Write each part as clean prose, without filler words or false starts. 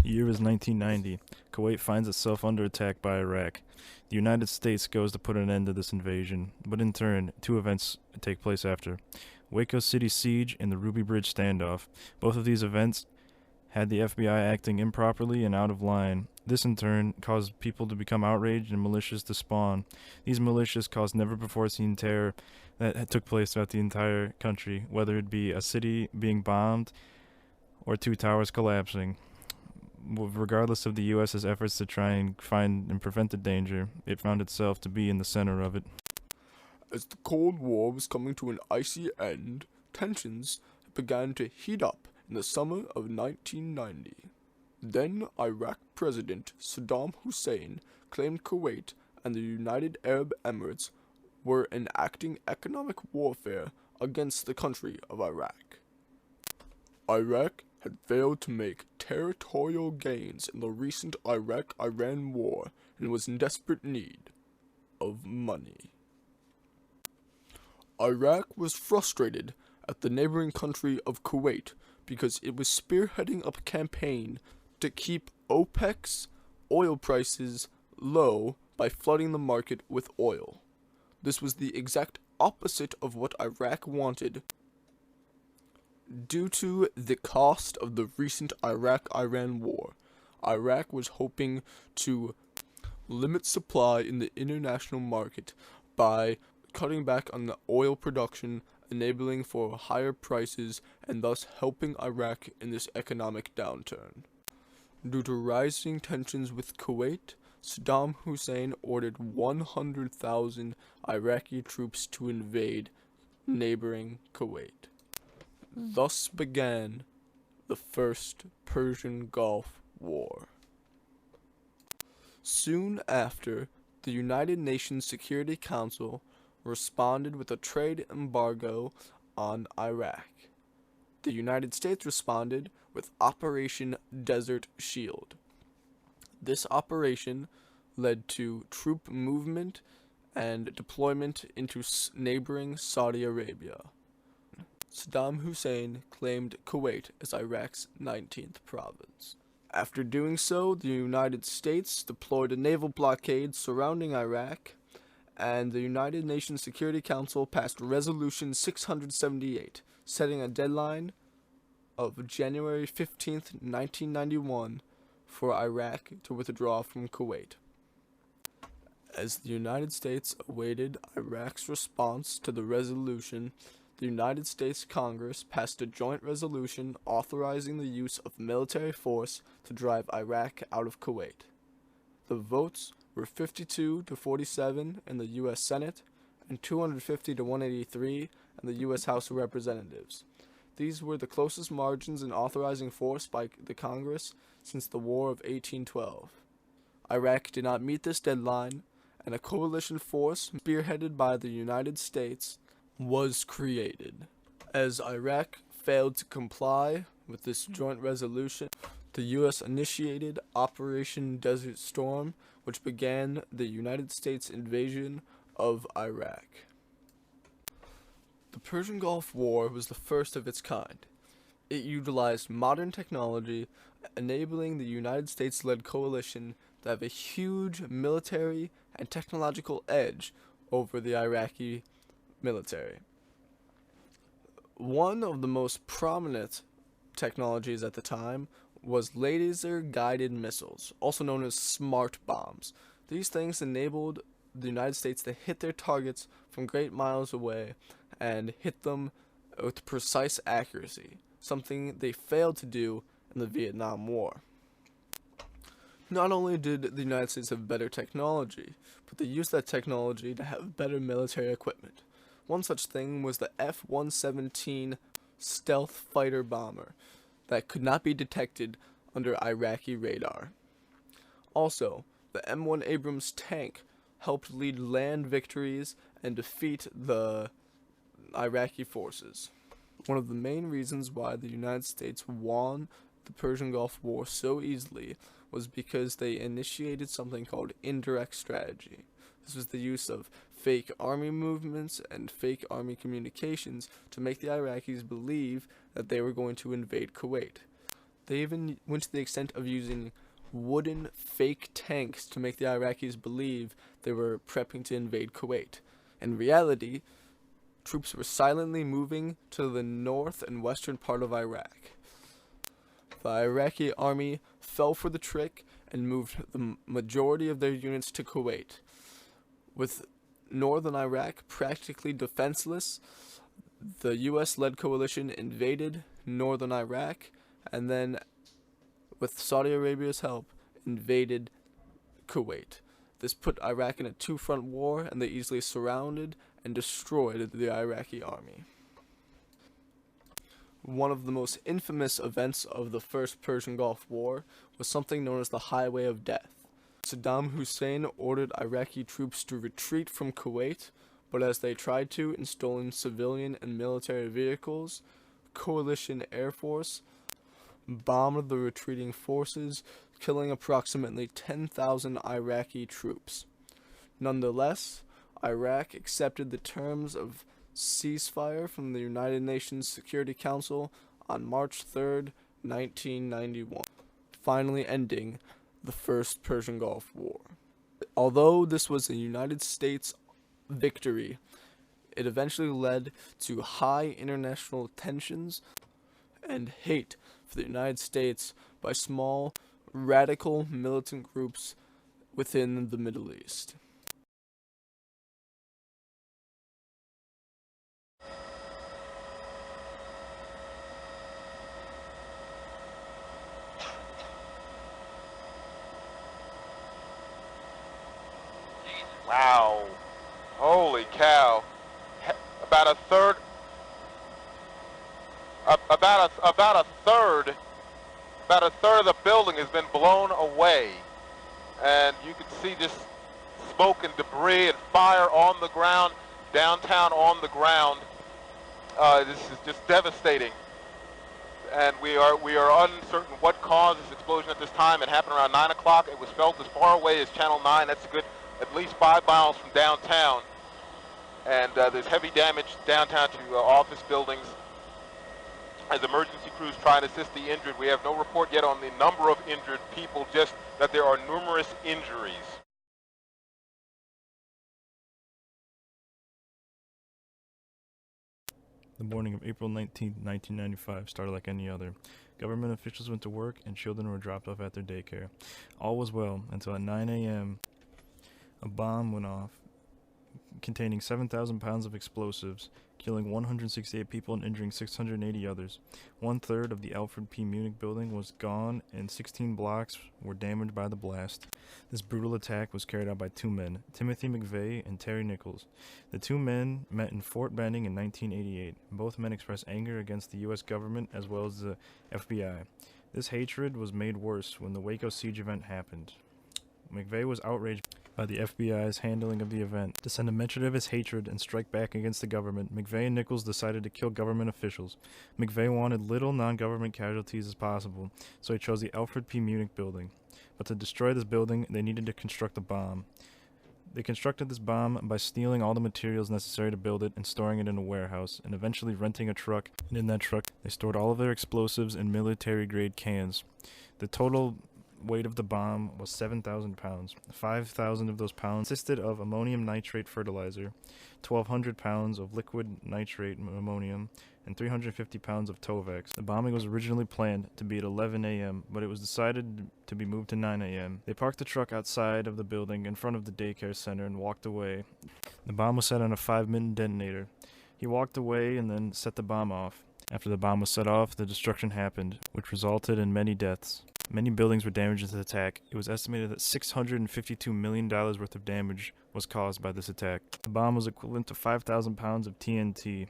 Year is 1990. Kuwait finds itself under attack by Iraq. The United States goes to put an end to this invasion, but in turn, two events take place after. Waco City siege and the Ruby Bridge standoff. Both of these events had the FBI acting improperly and out of line. This in turn caused people to become outraged and militias to spawn. These militias caused never before seen terror that took place throughout the entire country, whether it be a city being bombed or two towers collapsing. Regardless of the U.S.'s efforts to try and find and prevent the danger, it found itself to be in the center of it. As the Cold War was coming to an icy end, tensions began to heat up in the summer of 1990. Then Iraq President Saddam Hussein claimed Kuwait and the United Arab Emirates were enacting economic warfare against the country of Iraq. Iraq had failed to make territorial gains in the recent Iraq-Iran war and was in desperate need of money. Iraq was frustrated at the neighboring country of Kuwait because it was spearheading up a campaign to keep OPEC's oil prices low by flooding the market with oil. This was the exact opposite of what Iraq wanted. Due to the cost of the recent Iraq-Iran war, Iraq was hoping to limit supply in the international market by cutting back on the oil production, enabling for higher prices and thus helping Iraq in this economic downturn. Due to rising tensions with Kuwait, Saddam Hussein ordered 100,000 Iraqi troops to invade neighboring Kuwait. Thus began the First Persian Gulf War. Soon after, the United Nations Security Council responded with a trade embargo on Iraq. The United States responded with Operation Desert Shield. This operation led to troop movement and deployment into neighboring Saudi Arabia. Saddam Hussein claimed Kuwait as Iraq's 19th province. After doing so, the United States deployed a naval blockade surrounding Iraq, and the United Nations Security Council passed Resolution 678, setting a deadline of January 15th, 1991, for Iraq to withdraw from Kuwait. As the United States awaited Iraq's response to the resolution, the United States Congress passed a joint resolution authorizing the use of military force to drive Iraq out of Kuwait. The votes were 52 to 47 in the U.S. Senate and 250 to 183 in the U.S. House of Representatives. These were the closest margins in authorizing force by the Congress since the War of 1812. Iraq did not meet this deadline, and a coalition force spearheaded by the United States was created. As Iraq failed to comply with this joint resolution, the U.S. initiated Operation Desert Storm, which began the United States invasion of Iraq. The Persian Gulf War was the first of its kind. It utilized modern technology, enabling the United States-led coalition to have a huge military and technological edge over the Iraqi military. One of the most prominent technologies at the time was laser-guided missiles, also known as smart bombs. These things enabled the United States to hit their targets from great miles away and hit them with precise accuracy, something they failed to do in the Vietnam War. Not only did the United States have better technology, but they used that technology to have better military equipment. One such thing was the F-117 stealth fighter bomber that could not be detected under Iraqi radar. Also, the M1 Abrams tank helped lead land victories and defeat the Iraqi forces. One of the main reasons why the United States won the Persian Gulf War so easily was because they initiated something called indirect strategy. This was the use of fake army movements and fake army communications to make the Iraqis believe that they were going to invade Kuwait. They even went to the extent of using wooden fake tanks to make the Iraqis believe they were prepping to invade Kuwait. In reality, troops were silently moving to the north and western part of Iraq. The Iraqi army fell for the trick and moved the majority of their units to Kuwait. With northern Iraq practically defenseless, the US-led coalition invaded northern Iraq and then, with Saudi Arabia's help, invaded Kuwait. This put Iraq in a two-front war, and they easily surrounded and destroyed the Iraqi army. One of the most infamous events of the First Persian Gulf War was something known as the Highway of Death. Saddam Hussein ordered Iraqi troops to retreat from Kuwait, but as they tried to in stolen civilian and military vehicles, coalition air force bombed the retreating forces, killing approximately 10,000 Iraqi troops. Nonetheless, Iraq accepted the terms of ceasefire from the United Nations Security Council on March 3, 1991, finally ending the First Persian Gulf War. Although this was a United States victory, it eventually led to high international tensions and hate for the United States by small, radical militant groups within the Middle East. Wow. Holy cow. About a third of the building has been blown away. And you can see just smoke and debris and fire on the ground, downtown on the ground. This is just devastating. And we are uncertain what caused this explosion at this time. It happened around 9 o'clock. It was felt as far away as Channel 9. That's a good at least 5 miles from downtown. And there's heavy damage downtown to office buildings. As emergency crews try to assist the injured, we have no report yet on the number of injured people, just that there are numerous injuries. The morning of April 19, 1995 started like any other. Government officials went to work and children were dropped off at their daycare. All was well until at 9 a.m. a bomb went off containing 7,000 pounds of explosives, killing 168 people and injuring 680 others. 1/3 of the Alfred P. Munich building was gone and 16 blocks were damaged by the blast. This brutal attack was carried out by two men, Timothy McVeigh and Terry Nichols. The two men met in Fort Benning in 1988. Both men expressed anger against the U.S. government as well as the FBI. This hatred was made worse when the Waco siege event happened. McVeigh was outraged by the FBI's handling of the event. To send a message of his hatred and strike back against the government, McVeigh and Nichols decided to kill government officials. McVeigh wanted little non-government casualties as possible, so he chose the Alfred P. Munich building. But to destroy this building, they needed to construct a bomb. They constructed this bomb by stealing all the materials necessary to build it and storing it in a warehouse, and eventually renting a truck. And in that truck, they stored all of their explosives in military-grade cans. The total weight of the bomb was 7,000 pounds. 5,000 of those pounds consisted of ammonium nitrate fertilizer, 1,200 pounds of liquid nitrate ammonium, and 350 pounds of Tovax. The bombing was originally planned to be at 11 a.m., but it was decided to be moved to 9 a.m. They parked the truck outside of the building in front of the daycare center and walked away. The bomb was set on a 5-minute detonator. He walked away and then set the bomb off. After the bomb was set off, the destruction happened, which resulted in many deaths. Many buildings were damaged in the attack. It was estimated that $652 million worth of damage was caused by this attack. The bomb was equivalent to 5,000 pounds of TNT.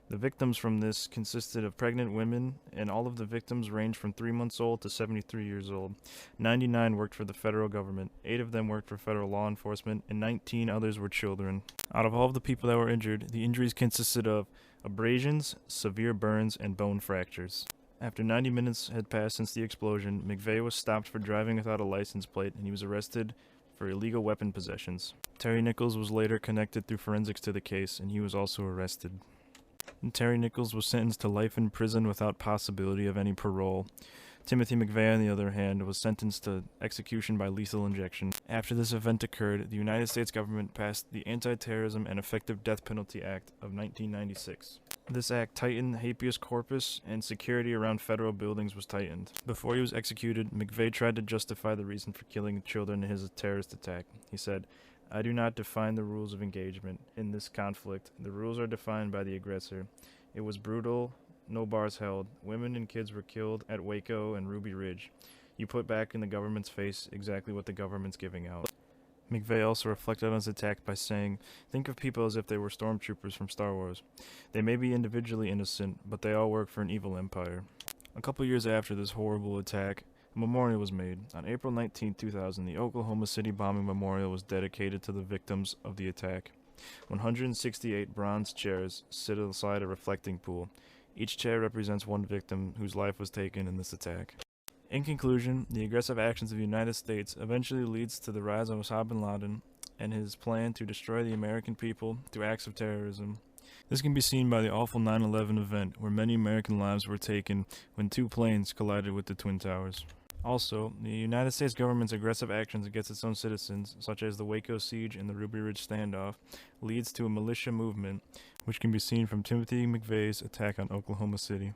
The victims from this consisted of pregnant women, and all of the victims ranged from 3 months old to 73 years old. 99 worked for the federal government, 8 of them worked for federal law enforcement, and 19 others were children. Out of all of the people that were injured, the injuries consisted of abrasions, severe burns, and bone fractures. After 90 minutes had passed since the explosion, McVeigh was stopped for driving without a license plate, and he was arrested for illegal weapon possessions. Terry Nichols was later connected through forensics to the case, and he was also arrested. And Terry Nichols was sentenced to life in prison without possibility of any parole. Timothy McVeigh, on the other hand, was sentenced to execution by lethal injection. After this event occurred, the United States government passed the Anti-Terrorism and Effective Death Penalty Act of 1996. This act tightened habeas corpus, and security around federal buildings was tightened. Before he was executed, McVeigh tried to justify the reason for killing children in his terrorist attack. He said, "I do not define the rules of engagement in this conflict. The rules are defined by the aggressor. It was brutal, no bars held. Women and kids were killed at Waco and Ruby Ridge. You put back in the government's face exactly what the government's giving out." McVeigh also reflected on his attack by saying, "Think of people as if they were stormtroopers from Star Wars. They may be individually innocent, but they all work for an evil empire." A couple years after this horrible attack, a memorial was made. On April 19, 2000, the Oklahoma City bombing memorial was dedicated to the victims of the attack. 168 bronze chairs sit inside a reflecting pool. Each chair represents one victim whose life was taken in this attack. In conclusion, the aggressive actions of the United States eventually leads to the rise of Osama bin Laden and his plan to destroy the American people through acts of terrorism. This can be seen by the awful 9/11 event, where many American lives were taken when two planes collided with the Twin Towers. Also, the United States government's aggressive actions against its own citizens, such as the Waco siege and the Ruby Ridge standoff, leads to a militia movement, which can be seen from Timothy McVeigh's attack on Oklahoma City.